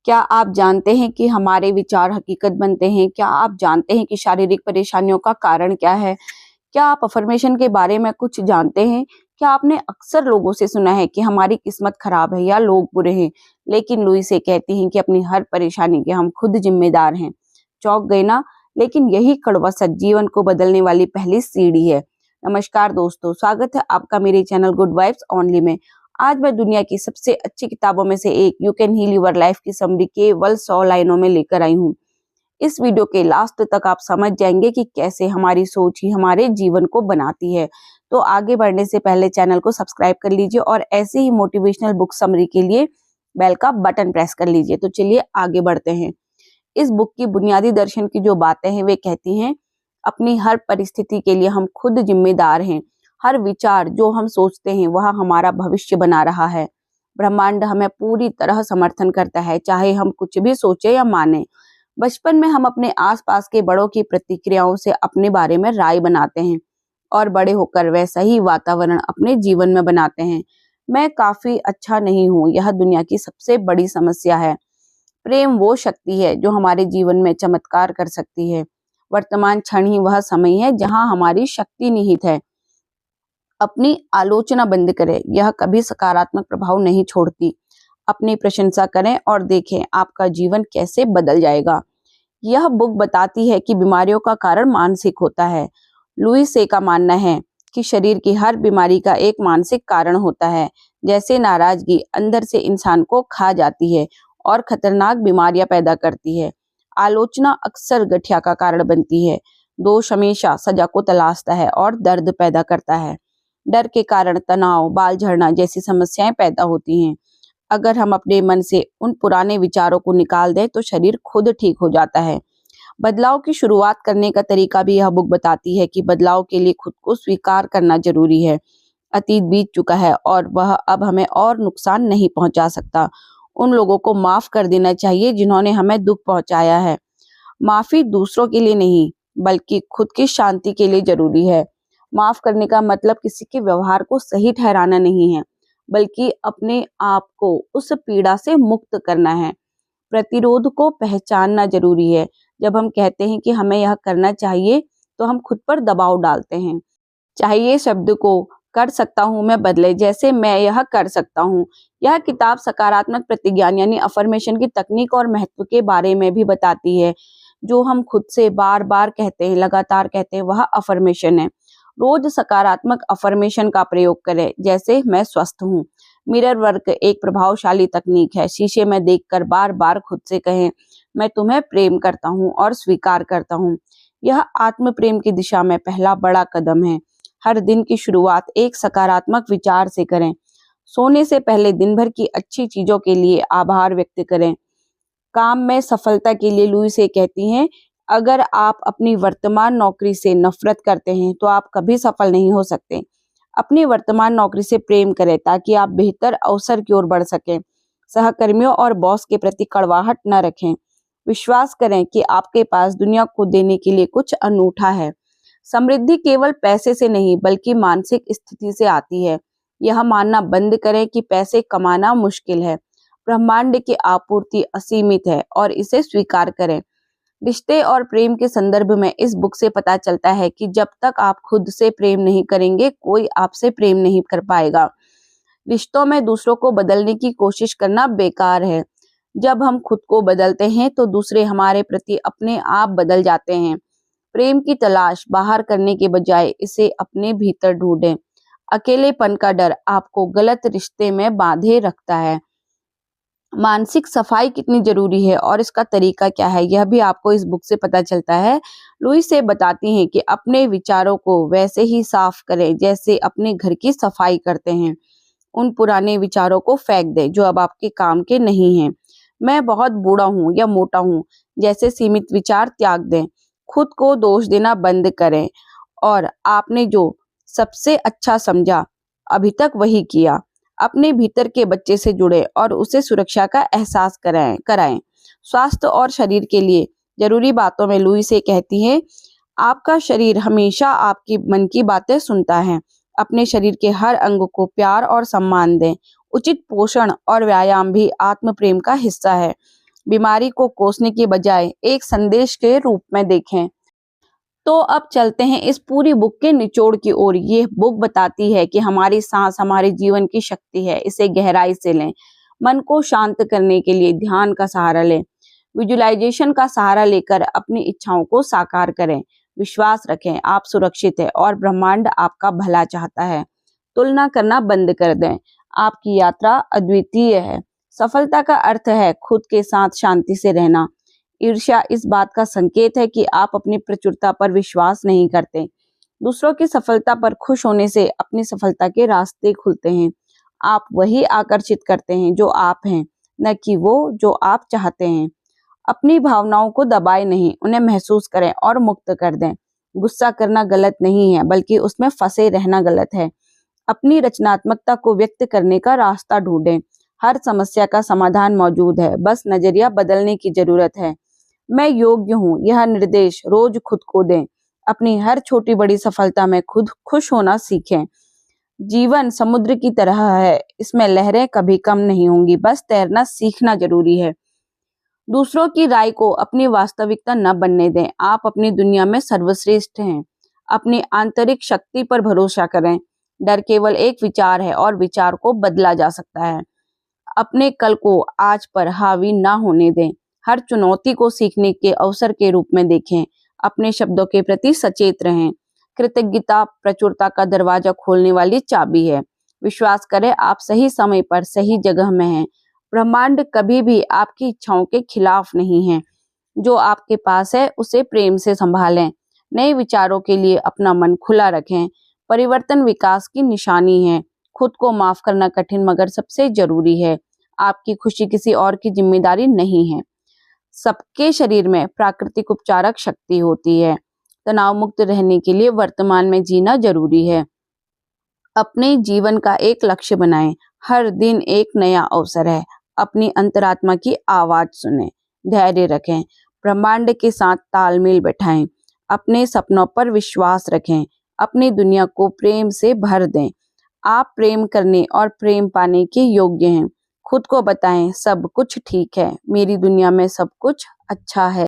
क्या आप जानते हैं कि हमारे विचार हकीकत बनते हैं? क्या आप जानते हैं कि शारीरिक परेशानियों का कारण क्या है? क्या आप अफ़र्मेशन के बारे में कुछ जानते हैं? क्या आपने अक्सर लोगों से सुना है कि हमारी किस्मत खराब है या लोग बुरे हैं, लेकिन लुईसे कहती हैं कि अपनी हर परेशानी के हम खुद जिम्मेदार हैं। चौंक गए ना? लेकिन यही कड़वा सच जीवन को बदलने वाली पहली सीढ़ी है। नमस्कार दोस्तों, स्वागत है आपका मेरे चैनल गुड वाइब्स ओनली में। आज मैं दुनिया की सबसे अच्छी किताबों में से एक you can heal your life की समरी केवल 100 लाइनों में लेकर आई हूँ। इस वीडियो के लास्ट तक आप समझ जाएंगे कि कैसे हमारी सोच ही हमारे जीवन को बनाती है। तो आगे बढ़ने से पहले चैनल को सब्सक्राइब कर लीजिए और ऐसे ही मोटिवेशनल बुक समरी के लिए बेल का बटन प्रेस कर लीजिए। तो चलिए आगे बढ़ते हैं। इस बुक की बुनियादी दर्शन की जो बातें हैं वे कहती हैं, अपनी हर परिस्थिति के लिए हम खुद जिम्मेदार हैं। हर विचार जो हम सोचते हैं वह हमारा भविष्य बना रहा है। ब्रह्मांड हमें पूरी तरह समर्थन करता है, चाहे हम कुछ भी सोचे या माने। बचपन में हम अपने आसपास के बड़ों की प्रतिक्रियाओं से अपने बारे में राय बनाते हैं और बड़े होकर वैसा ही वातावरण अपने जीवन में बनाते हैं। मैं काफी अच्छा नहीं हूँ, यह दुनिया की सबसे बड़ी समस्या है। प्रेम वो शक्ति है जो हमारे जीवन में चमत्कार कर सकती है। वर्तमान क्षण ही वह समय है जहाँ हमारी शक्ति निहित है। अपनी आलोचना बंद करें, यह कभी सकारात्मक प्रभाव नहीं छोड़ती। अपनी प्रशंसा करें और देखें आपका जीवन कैसे बदल जाएगा। यह बुक बताती है कि बीमारियों का कारण मानसिक होता है। लुईसे का मानना है कि शरीर की हर बीमारी का एक मानसिक कारण होता है। जैसे नाराजगी अंदर से इंसान को खा जाती है और खतरनाक बीमारियां पैदा करती है। आलोचना अक्सर गठिया का कारण बनती है। दोष हमेशा सजा को तलाशता है और दर्द पैदा करता है। डर के कारण तनाव, बाल झड़ना जैसी समस्याएं पैदा होती हैं। अगर हम अपने मन से उन पुराने विचारों को निकाल दें तो शरीर खुद ठीक हो जाता है। बदलाव की शुरुआत करने का तरीका भी यह बुक बताती है कि बदलाव के लिए खुद को स्वीकार करना जरूरी है। अतीत बीत चुका है और वह अब हमें और नुकसान नहीं पहुंचा सकता। उन लोगों को माफ कर देना चाहिए जिन्होंने हमें दुख पहुंचाया है। माफी दूसरों के लिए नहीं बल्कि खुद की शांति के लिए जरूरी है। माफ करने का मतलब किसी के व्यवहार को सही ठहराना नहीं है, बल्कि अपने आप को उस पीड़ा से मुक्त करना है। प्रतिरोध को पहचानना जरूरी है। जब हम कहते हैं कि हमें यह करना चाहिए तो हम खुद पर दबाव डालते हैं। चाहिए शब्द को कर सकता हूं मैं बदले जैसे मैं यह कर सकता हूं। यह किताब सकारात्मक प्रतिज्ञान यानी अफर्मेशन की तकनीक और महत्व के बारे में भी बताती है। जो हम खुद से बार बार कहते हैं, लगातार कहते हैं, वह अफर्मेशन है। रोज सकारात्मक अफर्मेशन का प्रयोग करें, जैसे मैं स्वस्थ हूँ। मिरर वर्क एक प्रभावशाली तकनीक है। शीशे में देखकर बार बार खुद से कहें, मैं तुम्हें प्रेम करता हूँ और स्वीकार करता हूँ। यह आत्म प्रेम की दिशा में पहला बड़ा कदम है। हर दिन की शुरुआत एक सकारात्मक विचार से करें। सोने से पहले दिन भर की अच्छी चीजों के लिए आभार व्यक्त करें। काम में सफलता के लिए लुईसे कहती हैं, अगर आप अपनी वर्तमान नौकरी से नफरत करते हैं तो आप कभी सफल नहीं हो सकते। अपनी वर्तमान नौकरी से प्रेम करें ताकि आप बेहतर अवसर की ओर बढ़ सकें। सहकर्मियों और बॉस के प्रति कड़वाहट न रखें। विश्वास करें कि आपके पास दुनिया को देने के लिए कुछ अनूठा है। समृद्धि केवल पैसे से नहीं बल्कि मानसिक स्थिति से आती है। यह मानना बंद करें कि पैसे कमाना मुश्किल है। ब्रह्मांड की आपूर्ति असीमित है और इसे स्वीकार करें। रिश्ते और प्रेम के संदर्भ में इस बुक से पता चलता है कि जब तक आप खुद से प्रेम नहीं करेंगे, कोई आपसे प्रेम नहीं कर पाएगा। रिश्तों में दूसरों को बदलने की कोशिश करना बेकार है। जब हम खुद को बदलते हैं तो दूसरे हमारे प्रति अपने आप बदल जाते हैं। प्रेम की तलाश बाहर करने के बजाय इसे अपने भीतर ढूंढें। अकेलेपन का डर आपको गलत रिश्ते में बांधे रखता है। मानसिक सफाई कितनी जरूरी है और इसका तरीका क्या है, यह भी आपको इस बुक से पता चलता है। लुईसे बताती हैं कि अपने विचारों को वैसे ही साफ करें जैसे अपने घर की सफाई करते हैं। उन पुराने विचारों को फेंक दें जो अब आपके काम के नहीं हैं। मैं बहुत बूढ़ा हूँ या मोटा हूँ जैसे सीमित विचार त्याग दें। खुद को दोष देना बंद करें और आपने जो सबसे अच्छा समझा अभी तक वही किया। अपने भीतर के बच्चे से जुड़े और उसे सुरक्षा का एहसास कराएं। स्वास्थ्य और शरीर के लिए जरूरी बातों में लुईसे कहती है, आपका शरीर हमेशा आपकी मन की बातें सुनता है। अपने शरीर के हर अंग को प्यार और सम्मान दें। उचित पोषण और व्यायाम भी आत्म प्रेम का हिस्सा है। बीमारी को कोसने की बजाय एक संदेश के रूप में देखें। तो अब चलते हैं इस पूरी बुक के निचोड़ की ओर। ये बुक बताती है कि हमारी सांस हमारे जीवन की शक्ति है, इसे गहराई से लें। मन को शांत करने के लिए ध्यान का सहारा लें। विजुअलाइजेशन का सहारा लेकर अपनी इच्छाओं को साकार करें। विश्वास रखें, आप सुरक्षित हैं और ब्रह्मांड आपका भला चाहता है। तुलना करना बंद कर दें, आपकी यात्रा अद्वितीय है। सफलता का अर्थ है खुद के साथ शांति से रहना। ईर्ष्या इस बात का संकेत है कि आप अपनी प्रचुरता पर विश्वास नहीं करते। दूसरों की सफलता पर खुश होने से अपनी सफलता के रास्ते खुलते हैं। आप वही आकर्षित करते हैं जो आप हैं, न कि वो जो आप चाहते हैं। अपनी भावनाओं को दबाए नहीं, उन्हें महसूस करें और मुक्त कर दें। गुस्सा करना गलत नहीं है, बल्कि उसमें फंसे रहना गलत है। अपनी रचनात्मकता को व्यक्त करने का रास्ता ढूंढें। हर समस्या का समाधान मौजूद है, बस नजरिया बदलने की जरूरत है। मैं योग्य हूँ, यह निर्देश रोज खुद को दें। अपनी हर छोटी बड़ी सफलता में खुद खुश होना सीखें। जीवन समुद्र की तरह है, इसमें लहरें कभी कम नहीं होंगी, बस तैरना सीखना जरूरी है। दूसरों की राय को अपनी वास्तविकता न बनने दें। आप अपनी दुनिया में सर्वश्रेष्ठ हैं। अपनी आंतरिक शक्ति पर भरोसा करें। डर केवल एक विचार है और विचार को बदला जा सकता है। अपने कल को आज पर हावी ना होने दें। हर चुनौती को सीखने के अवसर के रूप में देखें। अपने शब्दों के प्रति सचेत रहें। कृतज्ञता प्रचुरता का दरवाजा खोलने वाली चाबी है। विश्वास करें, आप सही समय पर सही जगह में हैं। ब्रह्मांड कभी भी आपकी इच्छाओं के खिलाफ नहीं है। जो आपके पास है उसे प्रेम से संभालें। नए विचारों के लिए अपना मन खुला रखें। परिवर्तन विकास की निशानी है। खुद को माफ करना कठिन मगर सबसे जरूरी है। आपकी खुशी किसी और की जिम्मेदारी नहीं है। सबके शरीर में प्राकृतिक उपचारक शक्ति होती है। तनाव मुक्त रहने के लिए वर्तमान में जीना जरूरी है। अपने जीवन का एक लक्ष्य बनाएं। हर दिन एक नया अवसर है। अपनी अंतरात्मा की आवाज सुनें। धैर्य रखें। ब्रह्मांड के साथ तालमेल बैठाएं। अपने सपनों पर विश्वास रखें। अपनी दुनिया को प्रेम से भर दें। आप प्रेम करने और प्रेम पाने के योग्य हैं। खुद को बताएं, सब कुछ ठीक है, मेरी दुनिया में सब कुछ अच्छा है।